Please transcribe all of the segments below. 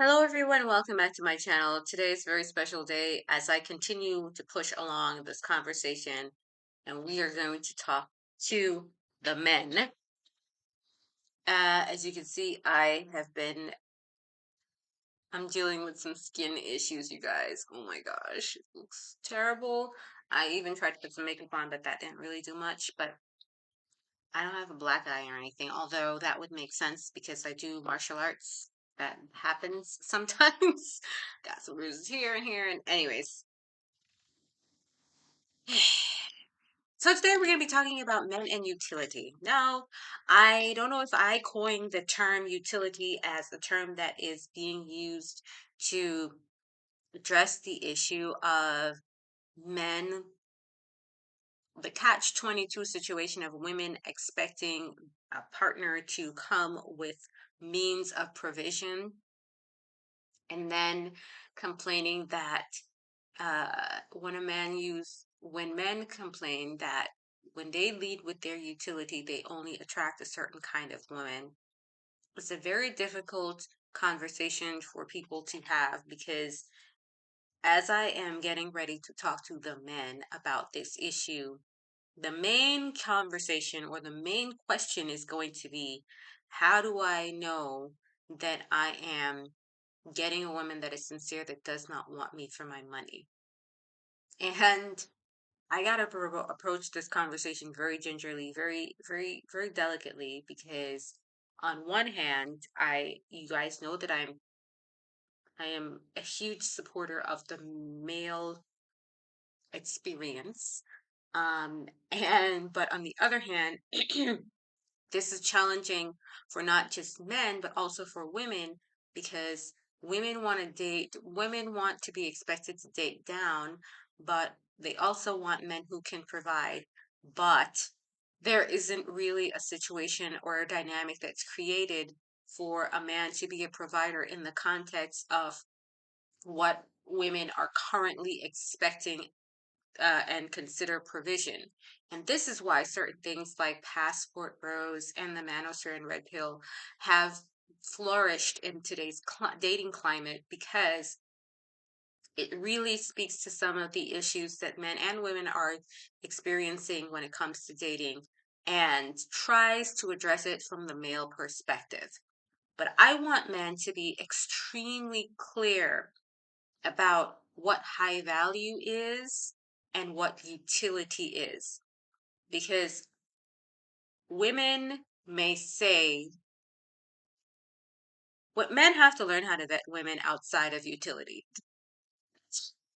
Hello everyone, welcome back to my channel. Today is a very special day as I continue to push along this conversation and we are going to talk to the men. As you can see, I'm dealing with some skin issues, you guys. Oh my gosh, it looks terrible. I even tried to put some makeup on, but that didn't really do much. But I don't have a black eye or anything, although that would make sense because I do martial arts. That happens sometimes. Got some bruises here and here, and anyways. So today we're going to be talking about men and utility. Now, I don't know if I coined the term utility as the term that is being used to address the issue of men, the catch-22 situation of women expecting a partner to come with means of provision and then complaining that when men complain that when they lead with their utility, they only attract a certain kind of woman. It's a very difficult conversation for people to have because as I am getting ready to talk to the men about this issue, the main conversation or the main question is going to be, how do I know that I am getting a woman that is sincere, that does not want me for my money? And I gotta approach this conversation very gingerly, very, very, very delicately, because on one hand, you guys know that I am a huge supporter of the male experience. But on the other hand, this is challenging for not just men, but also for women because women want to be expected to date down, but they also want men who can provide. But there isn't really a situation or a dynamic that's created for a man to be a provider in the context of what women are currently expecting and consider provision. And this is why certain things like Passport Bros and the Manosphere and Red Pill have flourished in today's dating climate because it really speaks to some of the issues that men and women are experiencing when it comes to dating and tries to address it from the male perspective. But I want men to be extremely clear about what high value is and what utility is. Because women may say, what men have to learn how to vet women outside of utility.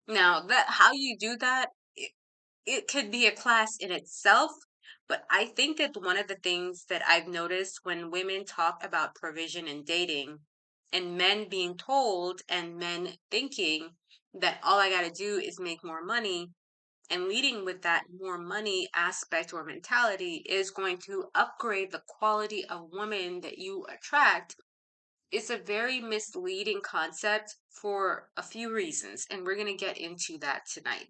Now, that how you do that, it could be a class in itself, but I think that one of the things that I've noticed when women talk about provision in dating and men being told and men thinking that all I got to do is make more money, and leading with that more money aspect or mentality is going to upgrade the quality of women that you attract. It's a very misleading concept for a few reasons, and we're going to get into that tonight.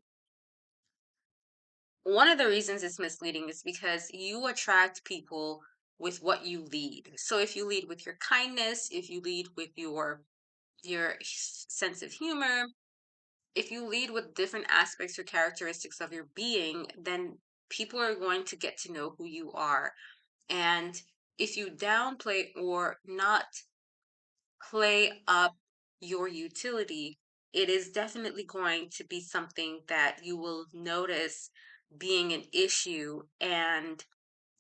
One of the reasons it's misleading is because you attract people with what you lead. So if you lead with your kindness, if you lead with your sense of humor, if you lead with different aspects or characteristics of your being, then people are going to get to know who you are. And if you downplay or not play up your utility, it is definitely going to be something that you will notice being an issue, and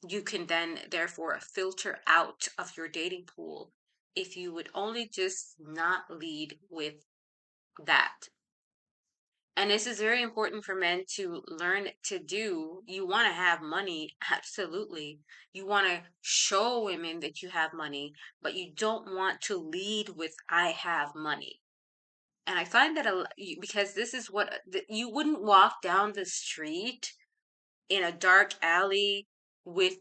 you can then therefore filter out of your dating pool if you would only just not lead with that. And this is very important for men to learn to do. You want to have money, absolutely. You want to show women that you have money, but you don't want to lead with, I have money. And I find that because this is what you wouldn't walk down the street in a dark alley with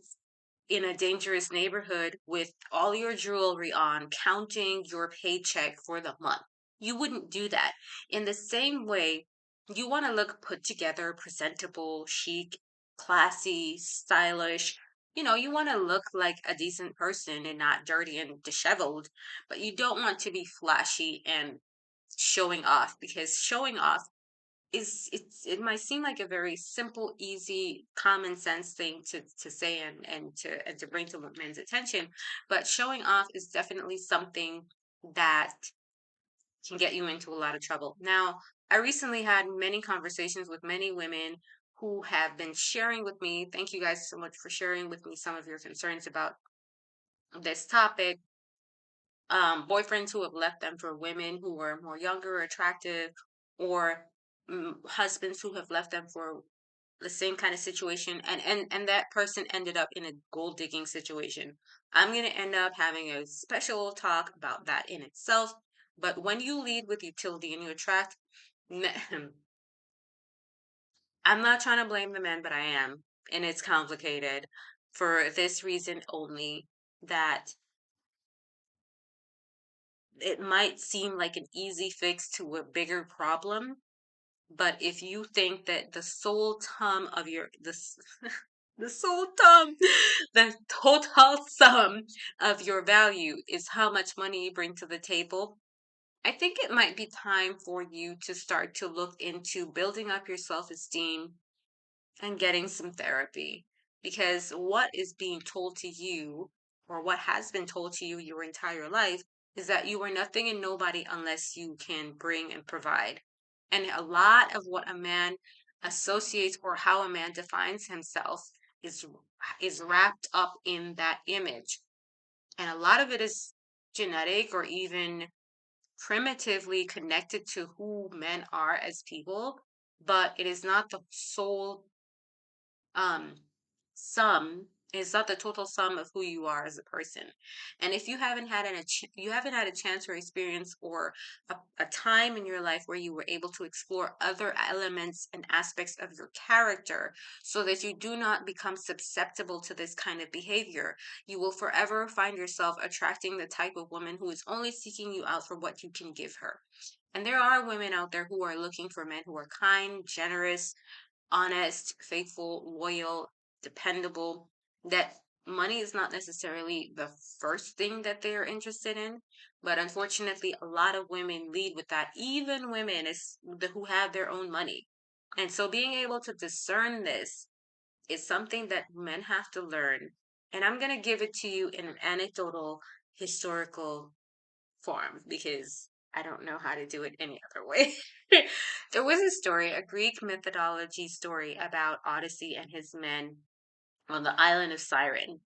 in a dangerous neighborhood with all your jewelry on, counting your paycheck for the month. You wouldn't do that. In the same way, you want to look put together, presentable, chic, classy, stylish. you want to look like a decent person and not dirty and disheveled, but you don't want to be flashy and showing off, because showing off it might seem like a very simple, easy, common sense thing to say and to bring to men's attention, but showing off is definitely something that can get you into a lot of trouble. Now, I recently had many conversations with many women who have been sharing with me. Thank you guys so much for sharing with me some of your concerns about this topic. Boyfriends who have left them for women who are more younger, attractive, or husbands who have left them for the same kind of situation, and that person ended up in a gold digging situation. I'm going to end up having a special talk about that in itself. But when you lead with utility and you attract I'm not trying to blame the men, but I am, and it's complicated for this reason only, that it might seem like an easy fix to a bigger problem. But if you think that the sole sum of the sole sum, the total sum of your value is how much money you bring to the table, I think it might be time for you to start to look into building up your self-esteem and getting some therapy, because what is being told to you, or what has been told to you your entire life, is that you are nothing and nobody unless you can bring and provide. And a lot of what a man associates, or how a man defines himself, is is wrapped up in that image. And a lot of it is genetic, or even primitively connected to who men are as people, but it is not the sole um sum, is not the total sum of who you are as a person. And if you haven't had a chance or experience, or a time in your life where you were able to explore other elements and aspects of your character, so that you do not become susceptible to this kind of behavior, you will forever find yourself attracting the type of woman who is only seeking you out for what you can give her. And there are women out there who are looking for men who are kind, generous, honest, faithful, loyal, dependable, that money is not necessarily the first thing that they're interested in. But unfortunately, a lot of women lead with that, even women who have their own money. And so being able to discern this is something that men have to learn. And I'm going to give it to you in an anecdotal, historical form, because I don't know how to do it any other way. There was a story, a Greek mythology story about Odyssey and his men on the island of Siren.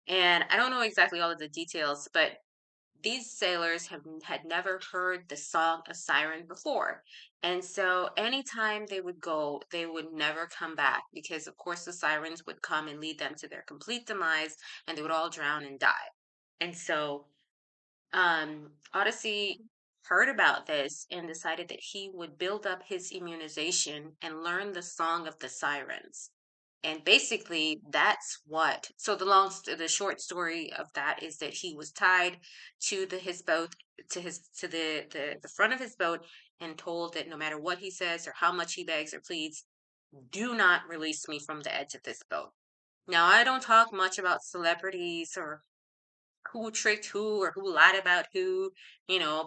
And I don't know exactly all of the details, but these sailors had never heard the song of Siren before. And so anytime they would go, they would never come back, because of course the sirens would come and lead them to their complete demise, and they would all drown and die. And so Odyssey heard about this and decided that he would build up his immunization and learn the song of the sirens. And basically, that's what. So the short story of that is that he was tied to his boat, to the front of his boat, and told that no matter what he says or how much he begs or pleads, do not release me from the edge of this boat. Now, I don't talk much about celebrities, or who tricked who, or who lied about who,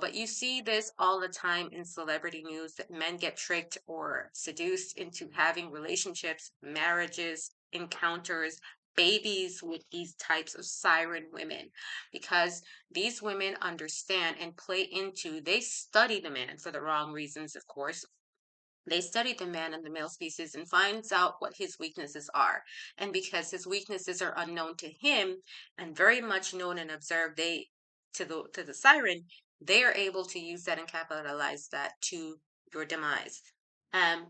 but you see this all the time in celebrity news, that men get tricked or seduced into having relationships, marriages, encounters, babies with these types of siren women, because these women understand and play into, they study the man for the wrong reasons, of course. They study the man and the male species and finds out what his weaknesses are. And because his weaknesses are unknown to him and very much known and observed, to the siren, they are able to use that and capitalize that to your demise.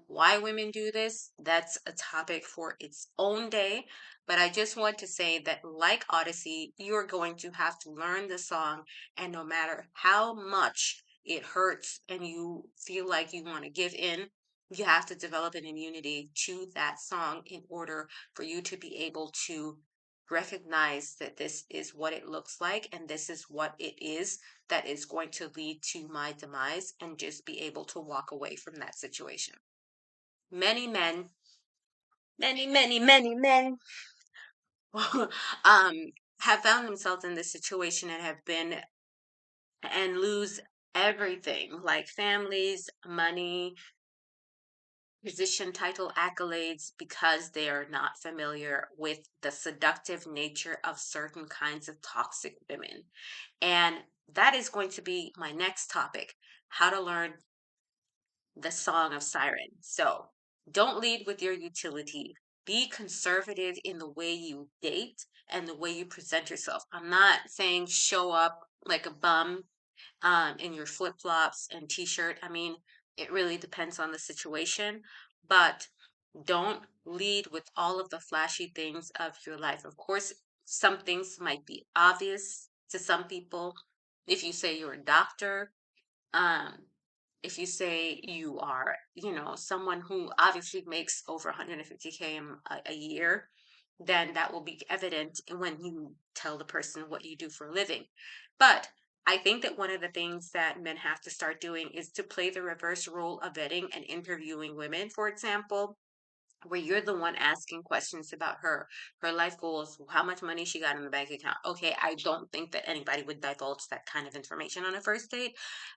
Why women do this, that's a topic for its own day. But I just want to say that, like Odyssey, you're going to have to learn the song, and no matter how much it hurts and you feel like you want to give in, you have to develop an immunity to that song in order for you to be able to recognize that this is what it looks like, and this is what it is that is going to lead to my demise, and just be able to walk away from that situation. Many men, many, many, many men um, have found themselves in this situation and have been and lose everything like families, money, position, title, accolades because they are not familiar with the seductive nature of certain kinds of toxic women. And that is going to be my next topic, how to learn the Song of Siren. So don't lead with your utility. Be conservative in the way you date and the way you present yourself. I'm not saying show up like a bum in your flip flops and t shirt. I mean, it really depends on the situation, but don't lead with all of the flashy things of your life. Of course, some things might be obvious to some people. If you say you're a doctor, um, if you say you are, someone who obviously makes over 150K a year, then that will be evident when you tell the person what you do for a living. But I think that one of the things that men have to start doing is to play the reverse role of vetting and interviewing women, for example, where you're the one asking questions about her life goals, how much money she got in the bank account. Okay, I don't think that anybody would divulge that kind of information on a first date,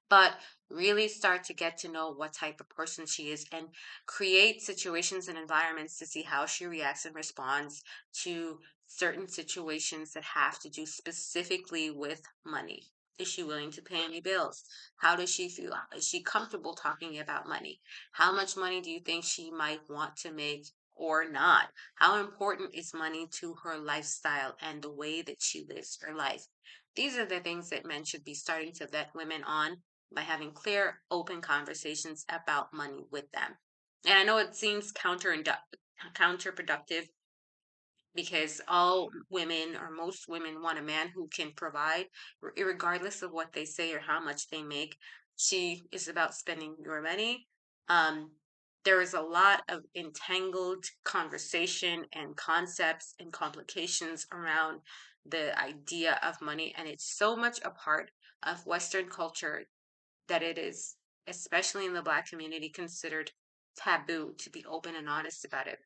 but really start to get to know what type of person she is and create situations and environments to see how she reacts and responds to certain situations that have to do specifically with money. Is she willing to pay any bills? How does she feel? Is she comfortable talking about money? How much money do you think she might want to make or not? How important is money to her lifestyle and the way that she lives her life? These are the things that men should be starting to vet women on by having clear, open conversations about money with them. And I know it seems counterproductive because all women or most women want a man who can provide, regardless of what they say or how much they make. She is about spending your money. Um, there is a lot of entangled conversation and concepts and complications around the idea of money, and it's so much a part of Western culture that it is, especially in the Black community, considered taboo to be open and honest about it.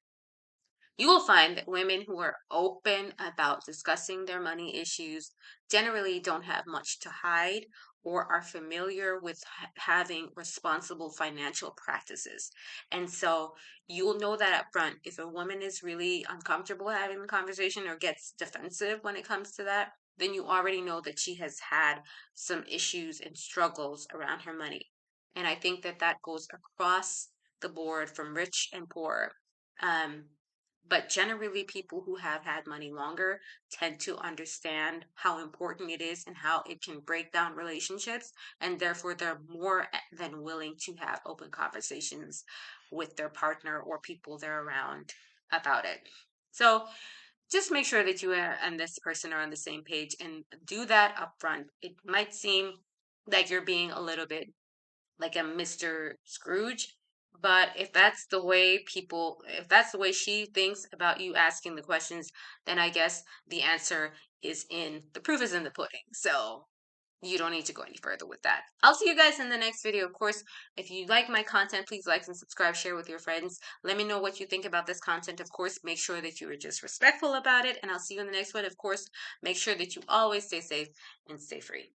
You will find that women who are open about discussing their money issues generally don't have much to hide or are familiar with having responsible financial practices. And so you'll know that up front. If a woman is really uncomfortable having the conversation or gets defensive when it comes to that, then you already know that she has had some issues and struggles around her money. And I think that that goes across the board from rich and poor. Um, but generally, people who have had money longer tend to understand how important it is and how it can break down relationships. And therefore, they're more than willing to have open conversations with their partner or people they're around about it. So just make sure that you and this person are on the same page and do that up front. It might seem like you're being a little bit like a Mr. Scrooge. But if that's the way she thinks about you asking the questions, then I guess the answer is the proof is in the pudding. So you don't need to go any further with that. I'll see you guys in the next video. Of course, if you like my content, please like and subscribe, share with your friends. Let me know what you think about this content. Of course, make sure that you are just respectful about it. And I'll see you in the next one. Of course, make sure that you always stay safe and stay free.